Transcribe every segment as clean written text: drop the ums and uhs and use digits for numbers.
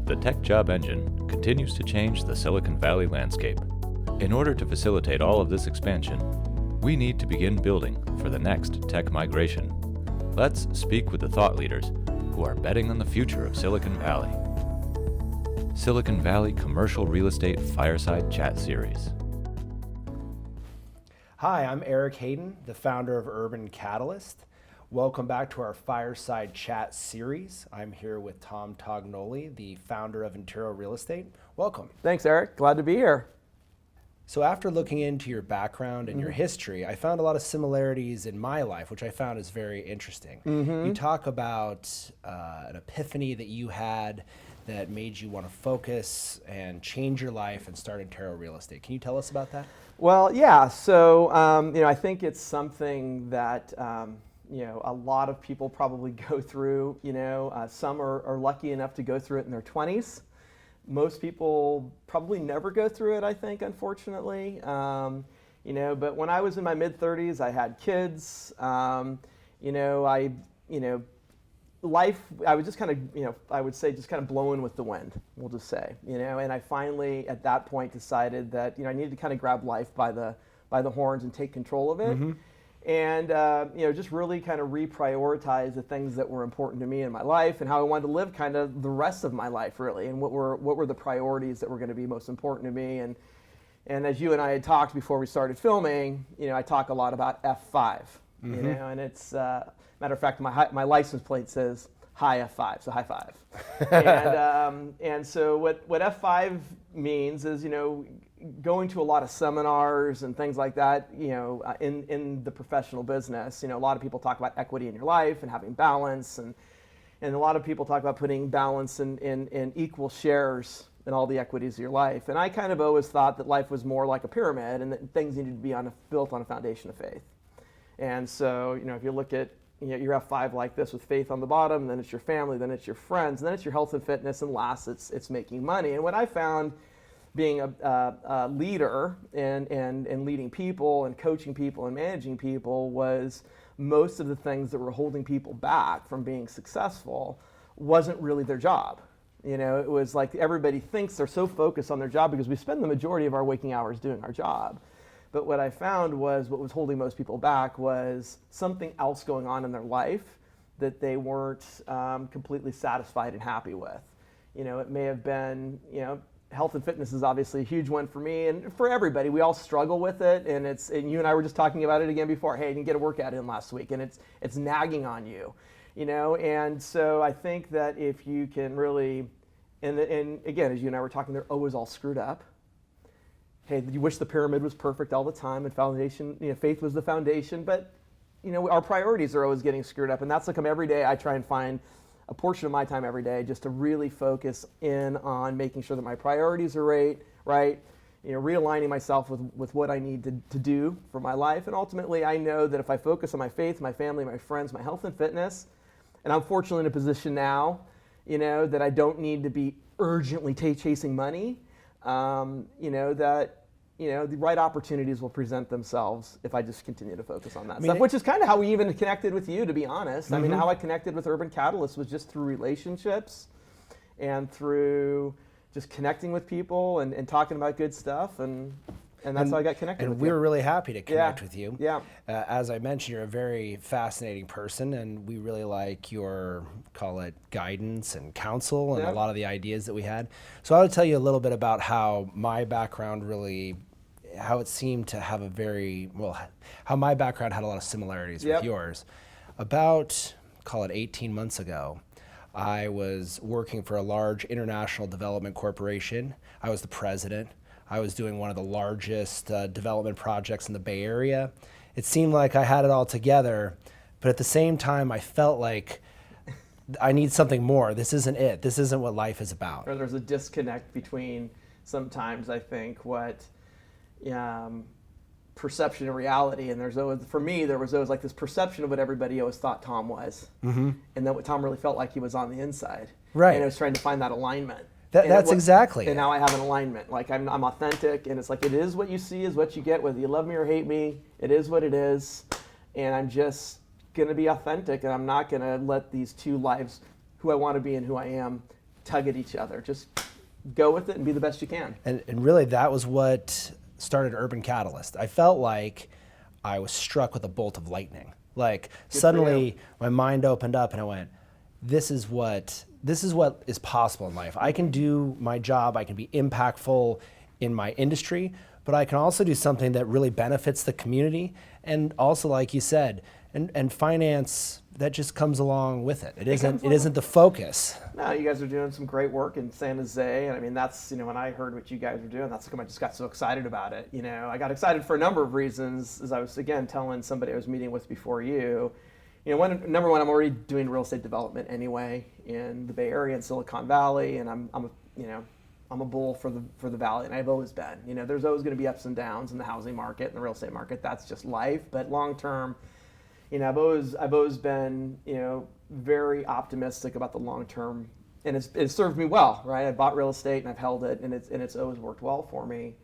The tech job engine continues to change the Silicon Valley landscape. In order to facilitate all of this expansion, we need to begin building for the next tech migration. Let's speak with the thought leaders who are betting on the future of Silicon Valley. Silicon Valley Commercial Real Estate Fireside Chat Series. Hi, I'm Erik Hayden, the founder of Urban Catalyst. Welcome back to our Fireside Chat series. I'm here with Tom Tognoli, the founder of Intero Real Estate. Welcome. Thanks, Erik. Glad to be here. So after looking into your background and your history, I found a lot of similarities in my life, which I found is very interesting. You talk about an epiphany that you had that made you want to focus and change your life and start Intero Real Estate. Can you tell us about that? Well, yeah. So, I think it's something that, a lot of people probably go through. Some are lucky enough to go through it in their 20s. Most people probably never go through it, I think, unfortunately. But when I was in my mid-30s, I had kids. Life, I was just kind of, I would say just kind of blowing with the wind, we'll just say, and I finally at that point decided that, I needed to kind of grab life by the horns and take control of it. And, just really kind of reprioritize the things that were important to me in my life and how I wanted to live kind of the rest of my life, really, and what were the priorities that were going to be most important to me. And as you and I had talked before we started filming, I talk a lot about F5, and it's, matter of fact, my license plate says high F5, so high five. And so what F5 means is, going to a lot of seminars and things like that, in the professional business. A lot of people talk about equity in your life and having balance, and a lot of people talk about putting balance in equal shares in all the equities of your life. And I kind of always thought that life was more like a pyramid and that things needed to be built on a foundation of faith. And so, if you look at your F5 like this with faith on the bottom, then it's your family, then it's your friends, and then it's your health and fitness, and last it's making money. And what I found being a leader and leading people and coaching people and managing people was most of the things that were holding people back from being successful wasn't really their job. It was like everybody thinks they're so focused on their job because we spend the majority of our waking hours doing our job. But what I found was what was holding most people back was something else going on in their life that they weren't completely satisfied and happy with. It may have been, health and fitness is obviously a huge one for me and for everybody. We all struggle with it, and and you and I were just talking about it again before. Hey, I didn't get a workout in last week, and it's nagging on you, And so I think that if you can really, and again, as you and I were talking, they're always all screwed up. Hey, you wish the pyramid was perfect all the time and foundation, faith was the foundation, but, our priorities are always getting screwed up. And that's like every day I try and find a portion of my time every day just to really focus in on making sure that my priorities are right, realigning myself with what I need to do for my life. And ultimately, I know that if I focus on my faith, my family, my friends, my health and fitness, and I'm fortunately in a position now, that I don't need to be urgently chasing money, the right opportunities will present themselves if I just continue to focus on that stuff, which is kind of how we even connected with you, to be honest. I mean, how I connected with Urban Catalyst was just through relationships and through just connecting with people and talking about good stuff, and that's how I got connected with you. And we were really happy to connect with you. Yeah. As I mentioned, you're a very fascinating person, and we really like your, call it, guidance and counsel and a lot of the ideas that we had. So I'll tell you a little bit about how my background really, how it seemed to have how my background had a lot of similarities with yours. About, call it 18 months ago, I was working for a large international development corporation. I was the president. I was doing one of the largest development projects in the Bay Area. It seemed like I had it all together, but at the same time, I felt like I need something more. This isn't it. This isn't what life is about. Or there's a disconnect between sometimes, I think, what perception and reality, and there's always, for me, there was always like this perception of what everybody always thought Tom was, and then what Tom really felt like he was on the inside. Right. And I was trying to find that alignment. That's exactly. And now I have an alignment. Like I'm authentic, and it's like it is what you see is what you get, whether you love me or hate me. It is what it is, and I'm just gonna be authentic, and I'm not gonna let these two lives, who I want to be and who I am, tug at each other. Just go with it and be the best you can. And really, that was what started Urban Catalyst. I felt like I was struck with a bolt of lightning. Like suddenly my mind opened up and I went, this is what is possible in life. I can do my job, I can be impactful in my industry, but I can also do something that really benefits the community. And also, like you said, and finance, that just comes along with it. It isn't the focus. No, you guys are doing some great work in San Jose, and I mean that's, when I heard what you guys were doing, that's how I just got so excited about it. I got excited for a number of reasons, as I was again telling somebody I was meeting with before you. Number one, I'm already doing real estate development anyway in the Bay Area and Silicon Valley, and I'm a bull for the Valley, and I've always been. There's always going to be ups and downs in the housing market and the real estate market. That's just life. But long term, I've always been very optimistic about the long term, and it's served me well, right? I bought real estate and I've held it, and it's always worked well for me.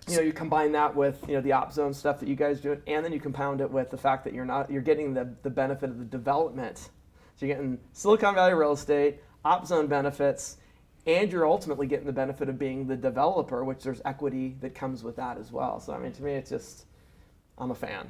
You combine that with the op zone stuff that you guys do, and then you compound it with the fact that you're getting the benefit of the development. So you're getting Silicon Valley real estate, op zone benefits, and you're ultimately getting the benefit of being the developer, which there's equity that comes with that as well. So to me, it's just, I'm a fan.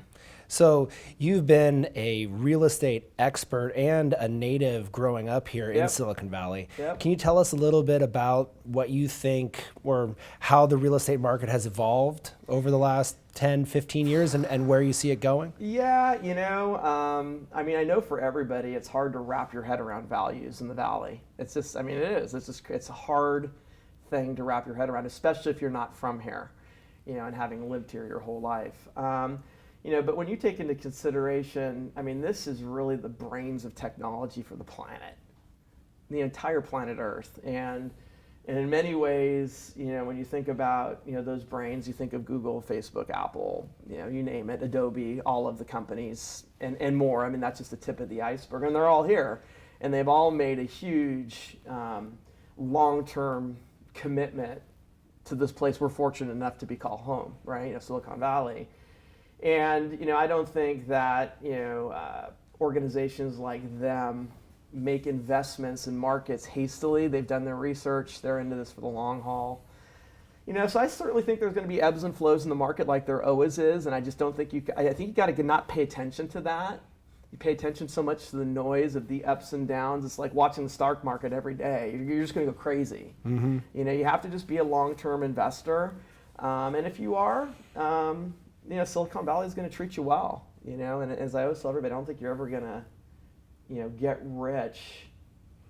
So you've been a real estate expert and a native growing up here in Silicon Valley. Yep. Can you tell us a little bit about what you think or how the real estate market has evolved over the last 10, 15 years and where you see it going? Yeah, I know for everybody it's hard to wrap your head around values in the Valley. It's just, it is. It's a hard thing to wrap your head around, especially if you're not from here, and having lived here your whole life. But when you take into consideration, this is really the brains of technology for the planet, the entire planet Earth. And in many ways, when you think about, those brains, you think of Google, Facebook, Apple, you name it, Adobe, all of the companies and more. That's just the tip of the iceberg. And they're all here. And they've all made a huge long-term commitment to this place we're fortunate enough to be called home, right? Silicon Valley. And I don't think that organizations like them make investments in markets hastily. They've done their research. They're into this for the long haul. So I certainly think there's going to be ebbs and flows in the market like there always is. And I just don't think I think you got to not pay attention to that. You pay attention so much to the noise of the ups and downs. It's like watching the stock market every day. You're just going to go crazy. Mm-hmm. You have to just be a long-term investor. And if you are, Silicon Valley is going to treat you well, and as I always tell everybody, I don't think you're ever going to, get rich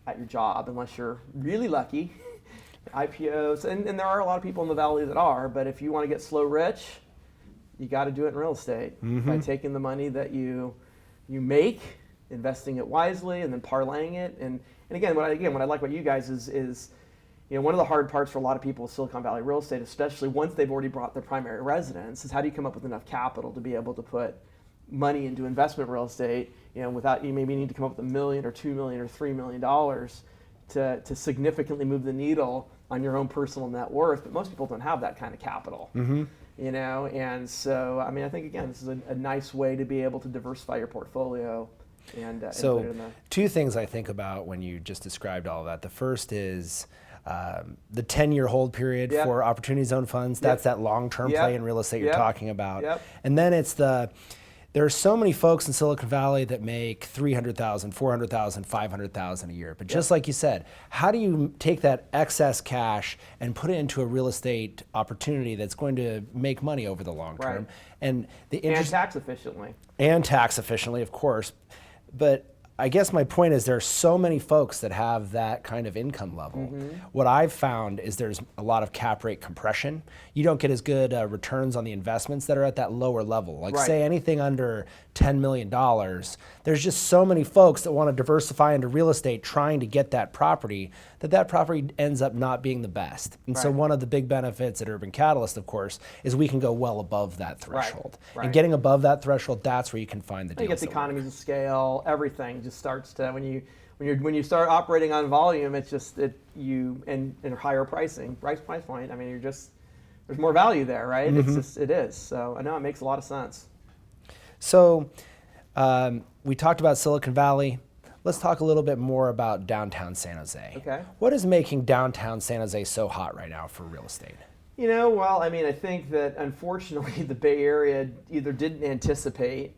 at your job unless you're really lucky. IPOs, and there are a lot of people in the Valley that are, but if you want to get slow rich, you got to do it in real estate by taking the money that you make, investing it wisely, and then parlaying it. And again, what I like about you guys is one of the hard parts for a lot of people with Silicon Valley real estate, especially once they've already brought their primary residence, is how do you come up with enough capital to be able to put money into investment real estate, without you maybe need to come up with $1 million or $2 million or $3 million to significantly move the needle on your own personal net worth. But most people don't have that kind of capital, and so I think again, this is a nice way to be able to diversify your portfolio. And so put it in two things I think about when you just described all of that. The first is the 10-year hold period for opportunity zone funds. That's that long-term play in real estate you're talking about. And then it's there are so many folks in Silicon Valley that make $300,000, $400,000, $500,000 a year. But just like you said, how do you take that excess cash and put it into a real estate opportunity that's going to make money over the long term? And tax efficiently. And tax efficiently, of course. But I guess my point is there are so many folks that have that kind of income level. What I've found is there's a lot of cap rate compression. You don't get as good returns on the investments that are at that lower level. Like say anything under $10 million, there's just so many folks that want to diversify into real estate trying to get that property ends up not being the best. And so one of the big benefits at Urban Catalyst, of course, is we can go well above that threshold. And getting above that threshold, that's where you can find the deals. You get the economies of scale, everything just starts to, when you start operating on volume, it's just and higher price point. You're just, there's more value there, right? It is. So I know it makes a lot of sense. So we talked about Silicon Valley. let's talk a little bit more about downtown San Jose. Okay. What is making downtown San Jose so hot right now for real estate? Well, I mean, I think that unfortunately the Bay Area either didn't anticipate,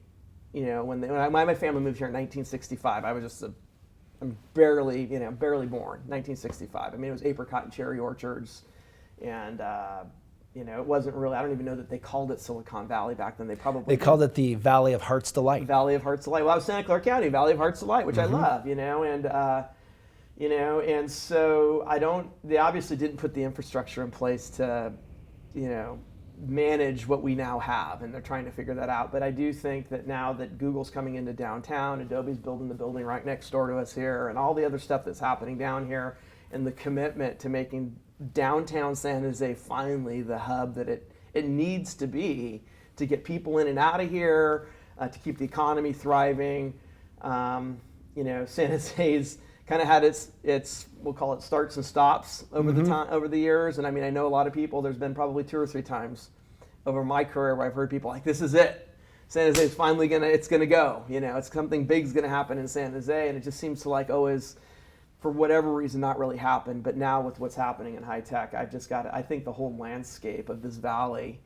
when my family moved here in 1965, I was I'm barely born, 1965. I mean, it was apricot and cherry orchards, and it wasn't really, I don't even know that they called it Silicon Valley back then. They called it the Valley of Heart's Delight. Valley of Heart's Delight. Well, I was Santa Clara County, Valley of Heart's Delight, which I love, and so they obviously didn't put the infrastructure in place to, manage what we now have, and they're trying to figure that out. But I do think that now that Google's coming into downtown, Adobe's building the building right next door to us here, and all the other stuff that's happening down here, and the commitment to making downtown San Jose finally the hub that it needs to be to get people in and out of here, to keep the economy thriving. San Jose's kind of had its we'll call it starts and stops over the years, and I mean, I know a lot of people. There's been probably 2 or 3 times over my career where I've heard people like, "This is it. San Jose is finally gonna go. It's something big's gonna happen in San Jose," and it just seems to always, for whatever reason, not really happen. But now with what's happening in high tech, I think the whole landscape of this valley,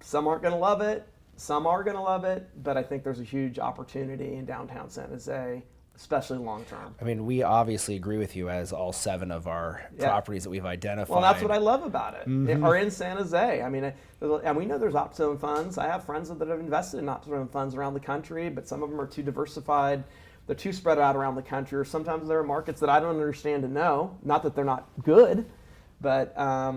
some aren't gonna love it, some are gonna love it, but I think there's a huge opportunity in downtown San Jose, especially long term. I mean, we obviously agree with you, as all 7 of our properties that we've identified. Well, that's what I love about it. Are in San Jose. I mean, and we know there's op-zone funds. I have friends that have invested in op-zone funds around the country, but some of them are too diversified. They're too spread out around the country, or sometimes there are markets that I don't understand to know. Not that they're not good, but I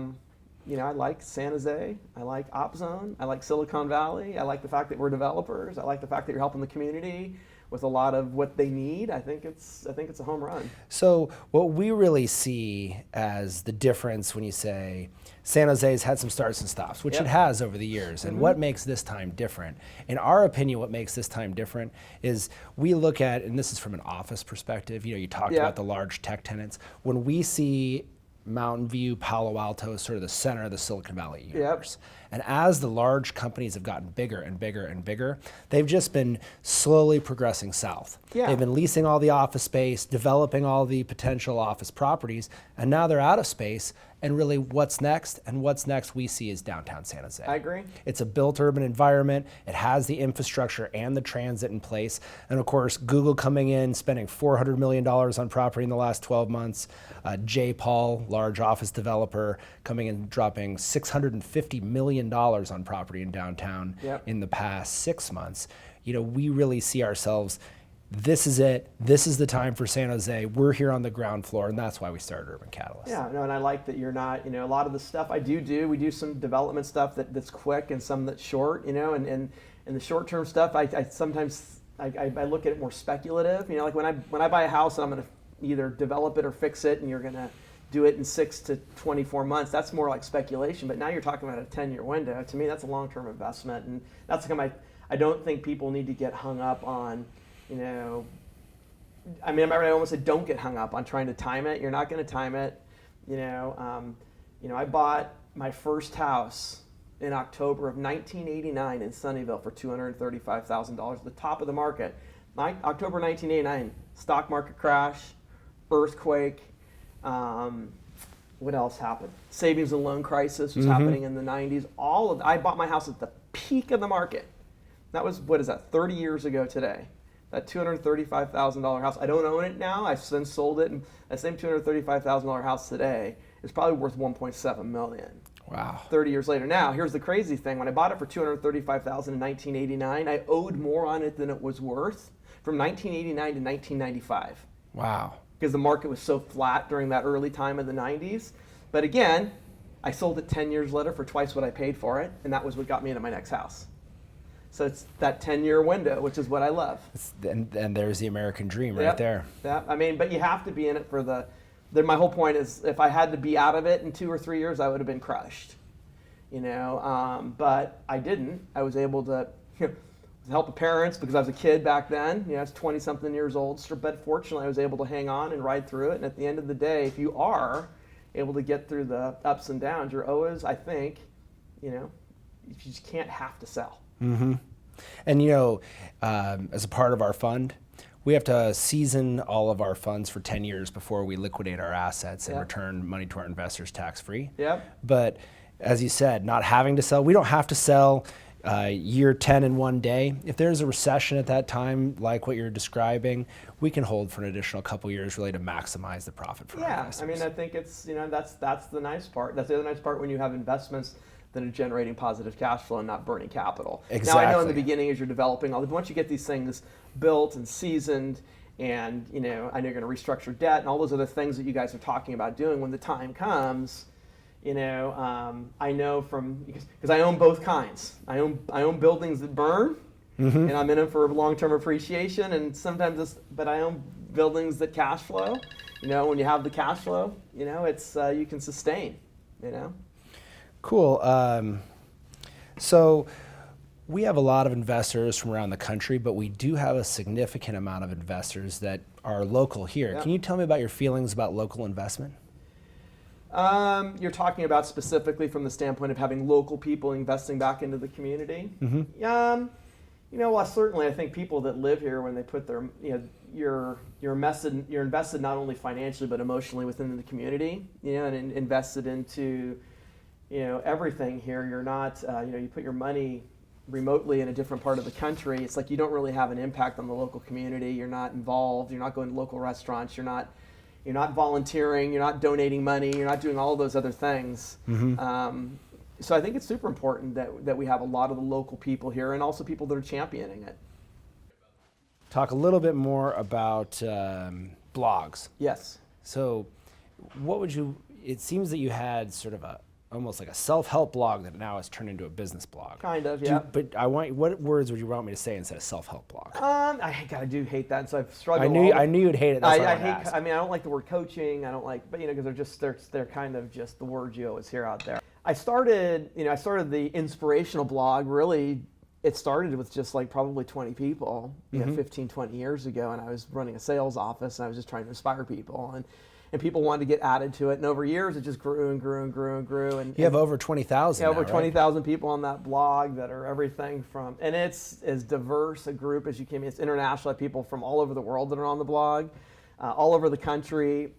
like San Jose. I like op-zone. I like Silicon Valley. I like the fact that we're developers. I like the fact that you're helping the community with a lot of what they need. I think it's a home run. So what we really see as the difference when you say San Jose's had some starts and stops, which it has over the years, and what makes this time different? In our opinion, what makes this time different is we look at, and this is from an office perspective, you talked about the large tech tenants. When we see Mountain View, Palo Alto is sort of the center of the Silicon Valley universe. And as the large companies have gotten bigger and bigger and bigger, they've just been slowly progressing south. They've been leasing all the office space, developing all the potential office properties, and now they're out of space. And really, what's next? And what's next we see is downtown San Jose. I agree. It's a built urban environment. It has the infrastructure and the transit in place. And of course, Google coming in, spending $400 million on property in the last 12 months. J. Paul, large office developer, coming in, dropping $650 million on property in downtown in the past 6 months. We really see ourselves, this is it. This is the time for San Jose. We're here on the ground floor, and that's why we started Urban Catalyst. Yeah, no, and I like that you're not, a lot of the stuff I do, we do some development stuff that's quick and some that's short, and the short-term stuff, I sometimes look at it more speculative. Like when I buy a house and I'm going to either develop it or fix it, and you're going to do it in 6 to 24 months, that's more like speculation. But now you're talking about a 10-year window. To me, that's a long-term investment, and that's I don't think people need to get hung up on, I almost said don't get hung up on trying to time it. You're not going to time it. I bought my first house in October of 1989 in Sunnyvale for $235,000, the top of the market. October 1989, stock market crash, earthquake. What else happened? Savings and loan crisis was happening in the 90s. I bought my house at the peak of the market. That was, 30 years ago today. That $235,000 house. I don't own it now. I've since sold it, and that same $235,000 house today is probably worth $1.7 million. Wow. 30 years later. Now, here's the crazy thing. When I bought it for $235,000 in 1989, I owed more on it than it was worth from 1989 to 1995. Wow. Because the market was so flat during that early time of the 90s. But again, I sold it 10 years later for twice what I paid for it, and that was what got me into my next house. So it's that 10-year window, which is what I love. And there's the American dream right there. Yeah, but you have to be in it for my whole point is if I had to be out of it in 2 or 3 years, I would have been crushed. But I didn't. I was able to help the parents because I was a kid back then. I was 20-something years old. But fortunately, I was able to hang on and ride through it. And at the end of the day, if you are able to get through the ups and downs, you're always, I think, you just can't have to sell. Mm-hmm. And as a part of our fund, we have to season all of our funds for 10 years before we liquidate our assets and return money to our investors tax-free. Yep. But as you said, not having to sell, we don't have to sell year 10 in one day. If there's a recession at that time, like what you're describing, we can hold for an additional couple years really to maximize the profit for our investors. I mean, I think it's, that's the nice part. That's the other nice part when you have investments that are generating positive cash flow and not burning capital. Exactly. Now, I know in the beginning as you're developing once you get these things built and seasoned, and I know you're going to restructure debt and all those other things that you guys are talking about doing when the time comes. I know because I own both kinds. I own buildings that burn, and I'm in them for long-term appreciation, and sometimes but I own buildings that cash flow. When you have the cash flow, it's you can sustain. Cool. So we have a lot of investors from around the country, but we do have a significant amount of investors that are local here. Yep. Can you tell me about your feelings about local investment? You're talking about specifically from the standpoint of having local people investing back into the community. Well, certainly I think people that live here, when they put their, you're invested not only financially but emotionally within the community, and invested into, everything here. You're not, you put your money remotely in a different part of the country. It's like you don't really have an impact on the local community. You're not involved. You're not going to local restaurants. You're not volunteering, you're not donating money, you're not doing all of those other things. So I think it's super important that we have a lot of the local people here and also people that are championing it. Talk a little bit more about blogs. Yes. So it seems that you had sort of almost like a self-help blog that now has turned into a business blog. Kind of, yeah. But what words would you want me to say instead of self-help blog? I do hate that, so I've struggled. I knew you'd hate it. That's why I hate. I don't like the word coaching. I don't like, but because they're kind of just the words you always hear out there. I started the Inspirational Blog. Really, it started with just like probably 20 people, 15, 20 years ago, and I was running a sales office, and I was just trying to inspire people, and people wanted to get added to it. And over years, it just grew and grew and grew and grew. And you have over 20,000 over 20,000 people on that blog that are everything from, and it's as diverse a group as you can. It's international. I have people from all over the world that are on the blog, all over the country,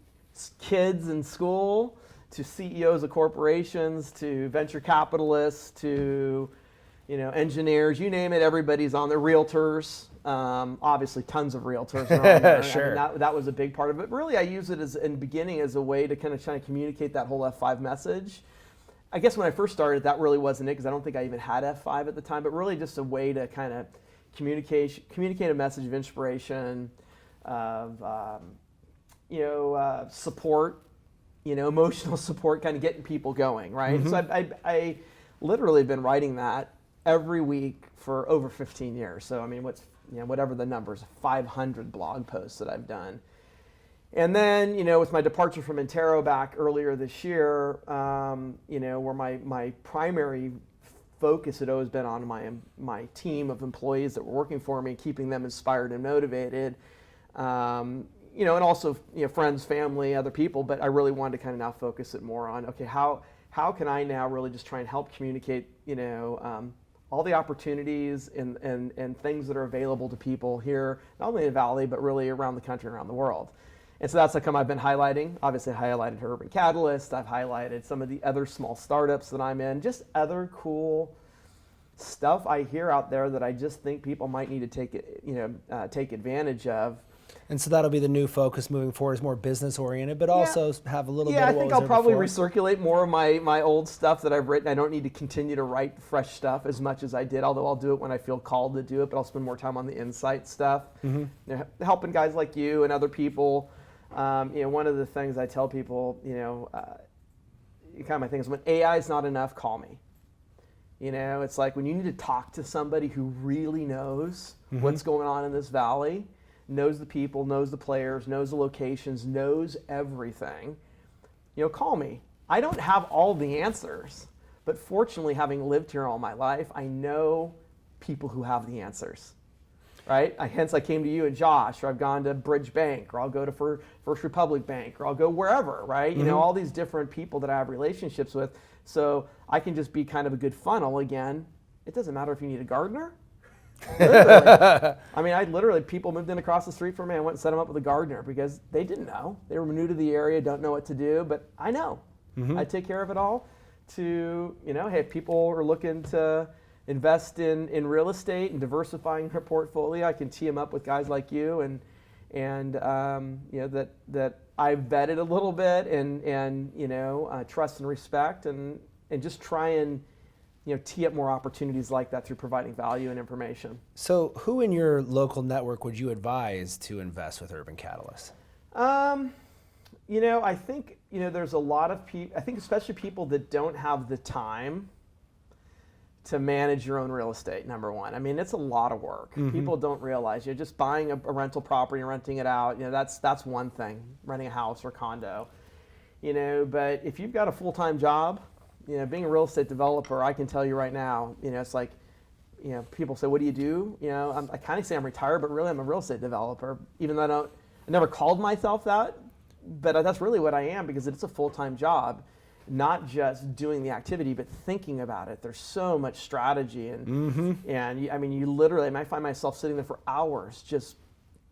kids in school, to CEOs of corporations, to venture capitalists, to engineers, you name it, everybody's on there, realtors. Obviously, tons of realtors are on there. Sure. I mean, that was a big part of it. Really, I use it in the beginning as a way to kind of try to communicate that whole F5 message. I guess when I first started, that really wasn't it, because I don't think I even had F5 at the time, but really just a way to kind of communicate a message of inspiration, of support, emotional support, kind of getting people going, right? So I literally been writing that every week for over 15 years. So I mean, whatever the numbers, 500 blog posts that I've done. And then, with my departure from Intero back earlier this year, where my primary focus had always been on my team of employees that were working for me, keeping them inspired and motivated, and also, friends, family, other people, but I really wanted to kind of now focus it more on, okay, how can I now really just try and help communicate, all the opportunities and things that are available to people here, not only in the Valley, but really around the country and around the world. And so that's how come I've been highlighting. Obviously, I highlighted Urban Catalyst. I've highlighted some of the other small startups that I'm in, just other cool stuff I hear out there that I just think people might need to take advantage of. And so that'll be the new focus moving forward, is more business oriented, but also have a little bit of what was there before. Yeah, I think I'll probably recirculate more of my old stuff that I've written. I don't need to continue to write fresh stuff as much as I did, although I'll do it when I feel called to do it, but I'll spend more time on the insight stuff, helping guys like you and other people. One of the things I tell people, kind of my thing is, when AI is not enough, call me. It's like when you need to talk to somebody who really knows what's going on in this valley, knows the people, knows the players, knows the locations, knows everything, call me. I don't have all the answers, but fortunately, having lived here all my life, I know people who have the answers, right? Hence, I came to you and Josh, or I've gone to Bridge Bank, or I'll go to First Republic Bank, or I'll go wherever, right? All these different people that I have relationships with, so I can just be kind of a good funnel again. It doesn't matter if you need a gardener, Literally. I mean, people moved in across the street from me. I went and set them up with a gardener because they didn't know. They were new to the area, don't know what to do, but I know. I take care of it all to, hey, if people are looking to invest in real estate and diversifying their portfolio, I can tee them up with guys like you and that I've vetted a little bit and trust and respect and just try and tee up more opportunities like that through providing value and information. So who in your local network would you advise to invest with Urban Catalyst? I think there's a lot of people, I think especially people that don't have the time to manage your own real estate, number one. I mean, it's a lot of work. People don't realize you're just buying a rental property and renting it out. That's one thing, renting a house or condo. But if you've got a full-time job, being a real estate developer, I can tell you right now, it's like, people say, what do you do? I kind of say I'm retired, but really I'm a real estate developer, even though I never called myself that, but that's really what I am because it's a full-time job. Not just doing the activity, but thinking about it. There's so much strategy, and you literally, I might find myself sitting there for hours, just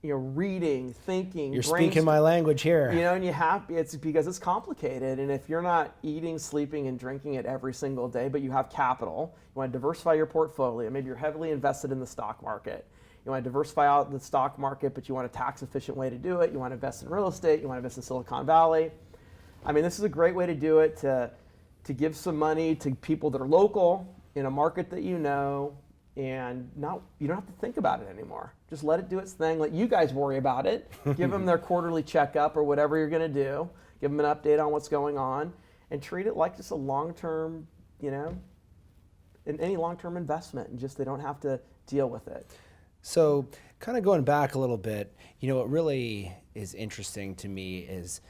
reading, thinking. You're speaking my language here. And it's because it's complicated. And if you're not eating, sleeping, and drinking it every single day, but you have capital, you want to diversify your portfolio. Maybe you're heavily invested in the stock market. You want to diversify out the stock market, but you want a tax-efficient way to do it. You want to invest in real estate. You want to invest in Silicon Valley. I mean, this is a great way to do it, to give some money to people that are local in a market that and you don't have to think about it anymore. Just let it do its thing. Let you guys worry about it. Give them their quarterly checkup or whatever you're going to do. Give them an update on what's going on and treat it like just a long-term, any long-term investment, and just they don't have to deal with it. So kind of going back a little bit, what really is interesting to me is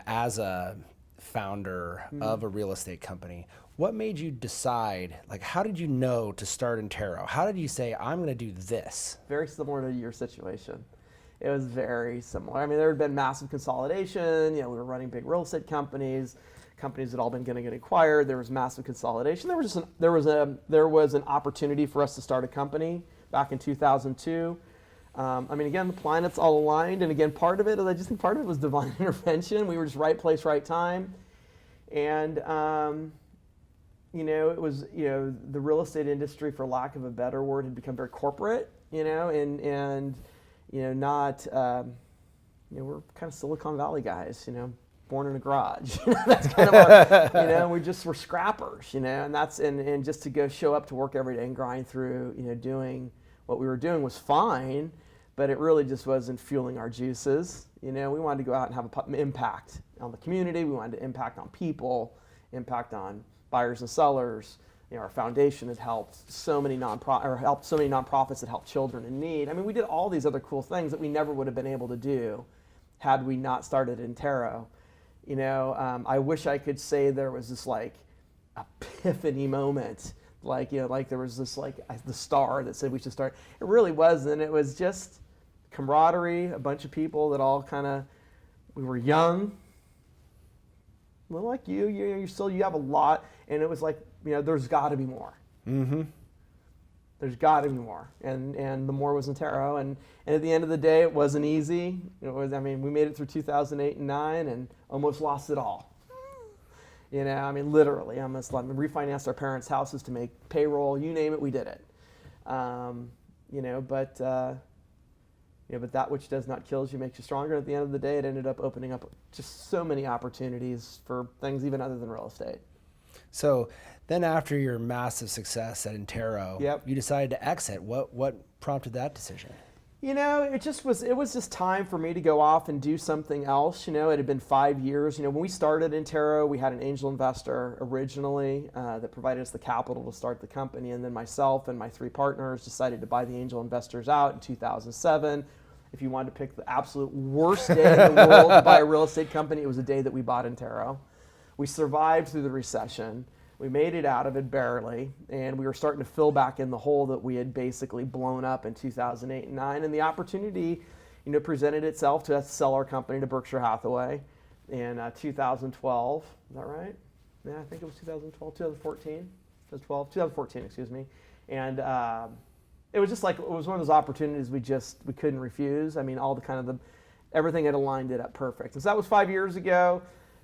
as a founder of a real estate company, what made you decide, how did you know to start Intero? How did you say, I'm going to do this? Very similar to your situation. It was very similar. I mean, there had been massive consolidation. We were running big real estate companies had all been going to get acquired. There was massive consolidation. There was an opportunity for us to start a company back in 2002. Again, the planets all aligned, and again, part of it was divine intervention. We were just right place, right time, and it was the real estate industry, for lack of a better word, had become very corporate, and not we're kind of Silicon Valley guys, born in a garage. That's kind of our, we're scrappers, and just to go show up to work every day and grind through, doing what we were doing was fine, but it really just wasn't fueling our juices. We wanted to go out and have an impact on the community. We wanted to impact on people, impact on buyers and sellers. Our foundation had helped so many nonprofits that helped children in need. I mean, we did all these other cool things that we never would have been able to do had we not started Intero. I wish I could say there was this epiphany moment. There was this the star that said we should start. It really wasn't. It was just camaraderie, a bunch of people that all we were young, a little like you. You have a lot, and it was there's got to be more. There's got to be more, and the more was Intero, and at the end of the day, it wasn't easy. We made it through 2008 and 2009, and almost lost it all. Literally, almost refinanced our parents' houses to make payroll. You name it, we did it. But that which does not kill you makes you stronger. At the end of the day, it ended up opening up just so many opportunities for things even other than real estate. So then, after your massive success at Intero, you decided to exit. What prompted that decision? It was just time for me to go off and do something else. It had been 5 years. When we started Intero, we had an angel investor originally that provided us the capital to start the company. And then myself and my 3 partners decided to buy the angel investors out in 2007. If you wanted to pick the absolute worst day in the world to buy a real estate company, it was the day that we bought Intero. We survived through the recession. We made it out of it barely, and we were starting to fill back in the hole that we had basically blown up in 2008 and 2009. And the opportunity, presented itself to us to sell our company to Berkshire Hathaway in 2012. Is that right? Yeah, I think it was 2012, 2014, 2014, excuse me. And it was just like, it was one of those opportunities we couldn't refuse. I mean, all everything had aligned it up perfect. And so that was 5 years ago.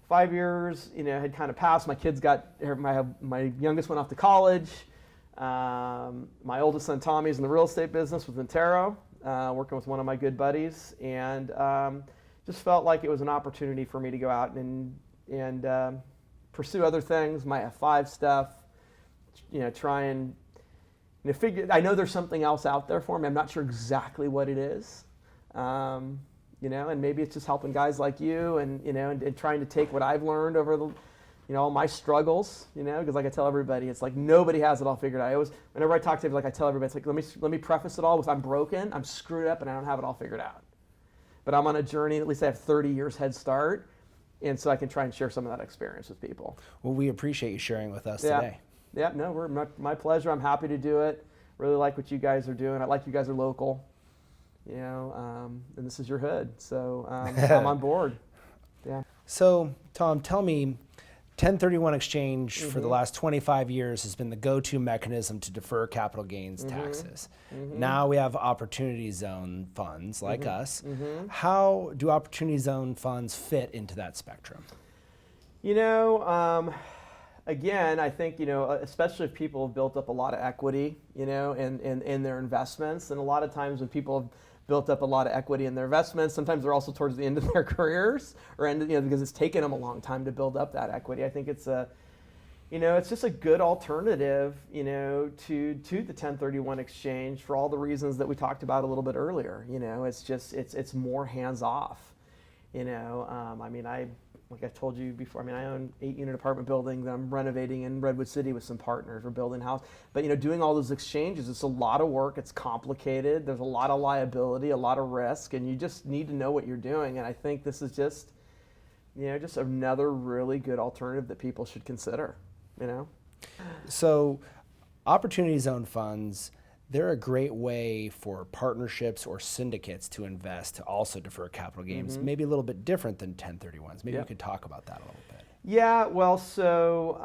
5 years, had kind of passed. My kids my youngest went off to college. My oldest son, Tommy's in the real estate business with Intero, working with one of my good buddies. And just felt like it was an opportunity for me to go out and pursue other things, my F5 stuff, try and figure. I know there's something else out there for me. I'm not sure exactly what it is. And maybe it's just helping guys like you and trying to take what I've learned over the, all my struggles, because like I tell everybody, it's like nobody has it all figured out. Whenever I talk to people, like I tell everybody, it's like, let me preface it all with I'm broken, I'm screwed up, and I don't have it all figured out. But I'm on a journey, at least I have 30 years head start, and so I can try and share some of that experience with people. Well, we appreciate you sharing with us today. Yeah, no, my pleasure. I'm happy to do it. Really like what you guys are doing. I like you guys are local. And this is your hood, so I'm on board. Yeah. So, Tom, tell me, 1031 exchange for the last 25 years has been the go-to mechanism to defer capital gains taxes. Now we have opportunity zone funds like us. How do opportunity zone funds fit into that spectrum? Again, I think, especially if people have built up a lot of equity, in their investments, and a lot of times when people have built up a lot of equity in their investments, sometimes they're also towards the end of their careers, or because it's taken them a long time to build up that equity. I think it's it's just a good alternative, to the 1031 exchange for all the reasons that we talked about a little bit earlier. It's just, it's more hands off. Like I told you before, I own 8-unit apartment building that I'm renovating in Redwood City with some partners. We're building a house. But, doing all those exchanges, it's a lot of work. It's complicated. There's a lot of liability, a lot of risk, and you just need to know what you're doing. And I think this is just, just another really good alternative that people should consider, So opportunity zone funds, they're a great way for partnerships or syndicates to invest to also defer capital gains, maybe a little bit different than 1031s. Maybe you could talk about that a little bit. Yeah, well, so,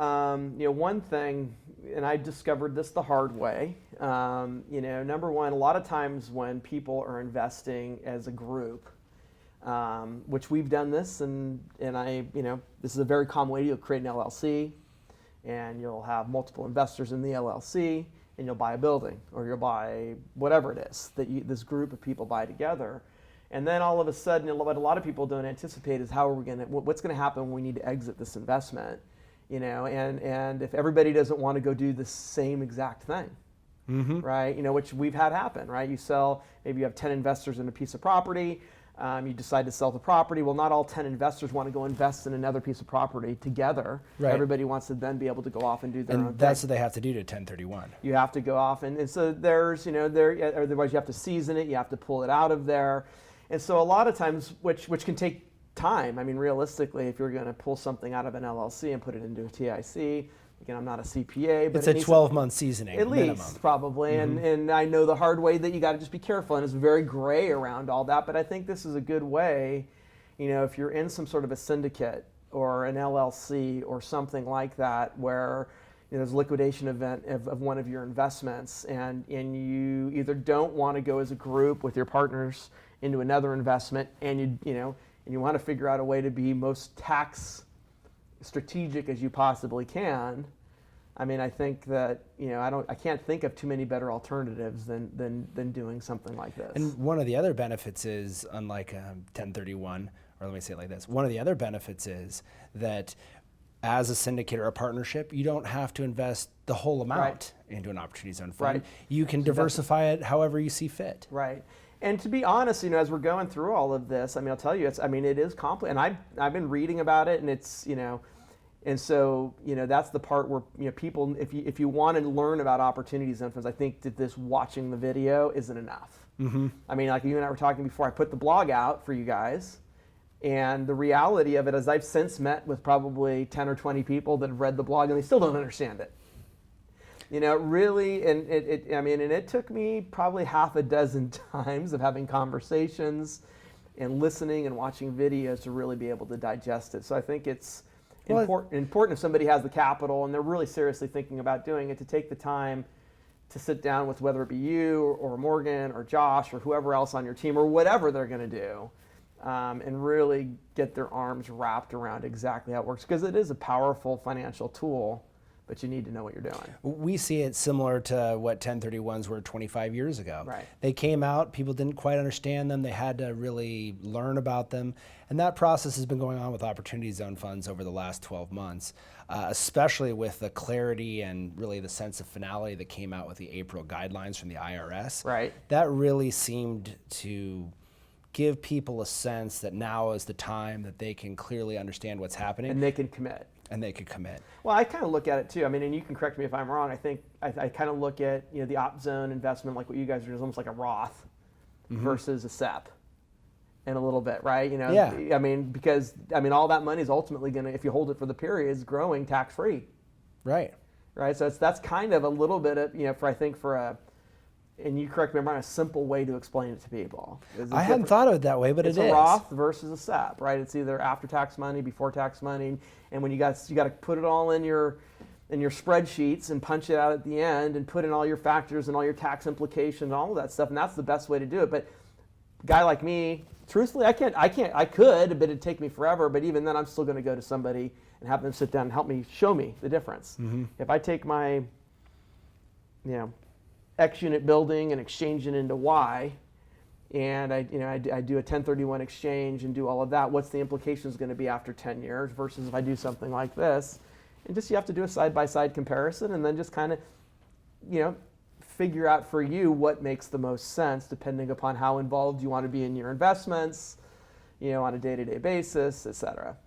one thing, and I discovered this the hard way, number one, a lot of times when people are investing as a group, which we've done this, and this is a very common way. You'll create an LLC, and you'll have multiple investors in the LLC, and you'll buy a building, or you'll buy whatever it is that this group of people buy together. And then all of a sudden, what a lot of people don't anticipate is what's going to happen when we need to exit this investment, and if everybody doesn't want to go do the same exact thing, right? Which we've had happen, right? Maybe you have 10 investors in a piece of property. You decide to sell the property. Well, not all 10 investors want to go invest in another piece of property together. Right. Everybody wants to then be able to go off and do their own thing. And that's what they have to do to 1031. You have to go off, and so there's, otherwise you have to season it, you have to pull it out of there. And so a lot of times, which can take time. Realistically, if you're going to pull something out of an LLC and put it into a TIC, again, I'm not a CPA, but it's a 12-month seasoning at minimum. Least, probably. And I know the hard way that you got to just be careful, and it's very gray around all that. But I think this is a good way, if you're in some sort of a syndicate or an LLC or something like that, where there's a liquidation event of one of your investments, and you either don't want to go as a group with your partners into another investment, and you want to figure out a way to be most tax strategic as you possibly can. I think that I can't think of too many better alternatives than doing something like this. And one of the other benefits is, unlike 1031, or let me say it like this, one of the other benefits is that as a syndicate or a partnership, you don't have to invest the whole amount into an opportunity zone fund. Right. You can diversify it however you see fit. Right. And to be honest, as we're going through all of this, I'll tell you, it is complicated. And I've been reading about it, and it's, and so, that's the part where, people, if you want to learn about opportunity zone funds, I think that this watching the video isn't enough. Like you and I were talking before, I put the blog out for you guys, and the reality of it is I've since met with probably 10 or 20 people that have read the blog, and they still don't understand it. Really, and it took me probably half a dozen times of having conversations and listening and watching videos to really be able to digest it. So I think it's important if somebody has the capital and they're really seriously thinking about doing it, to take the time to sit down with whether it be you or Morgan or Josh or whoever else on your team or whatever they're going to do, and really get their arms wrapped around exactly how it works, because it is a powerful financial tool, but you need to know what you're doing. We see it similar to what 1031s were 25 years ago. Right. They came out, people didn't quite understand them, they had to really learn about them, and that process has been going on with Opportunity Zone funds over the last 12 months, especially with the clarity and really the sense of finality that came out with the April guidelines from the IRS. Right. That really seemed to give people a sense that now is the time that they can clearly understand what's happening. And they can commit. And they could commit. Well, I kind of look at it too. I mean, and you can correct me if I'm wrong. I think I kind of look at, you know, the op zone investment, like what you guys are doing, is almost like a Roth versus a SEP, in a little bit, right? You know, Yeah. I mean, because all that money is ultimately going to, if you hold it for the period, is growing tax free, Right. right? So that's kind of a little bit of, you know, for a, and you correct me if I'm wrong, a simple way to explain it to people. I hadn't thought of it that way, but it's it is. a Roth versus a SEP, right? It's either after tax money, before tax money, and when you got to put it all in your spreadsheets and punch it out at the end and put in all your factors and all your tax implications and all of that stuff, and that's the best way to do it. But a guy like me, truthfully, I could, but it'd take me forever. But even then, I'm still going to go to somebody and have them sit down and help me, show me the difference. If I take my, you know, X unit building and exchange it into Y, and I do a 1031 exchange and do all of that, what's the implications going to be after 10 years versus if I do something like this? And just, you have to do a side-by-side comparison, and then just kind of, you know, figure out for you what makes the most sense depending upon how involved you want to be in your investments, you know, on a day-to-day basis, et cetera.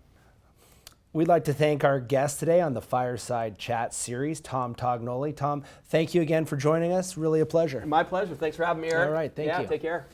We'd like to thank our guest today on the Fireside Chat series, Tom Tognoli. Tom, thank you again for joining us. Really a pleasure. My pleasure. Thanks for having me, Erik. All right, thank you. Take care.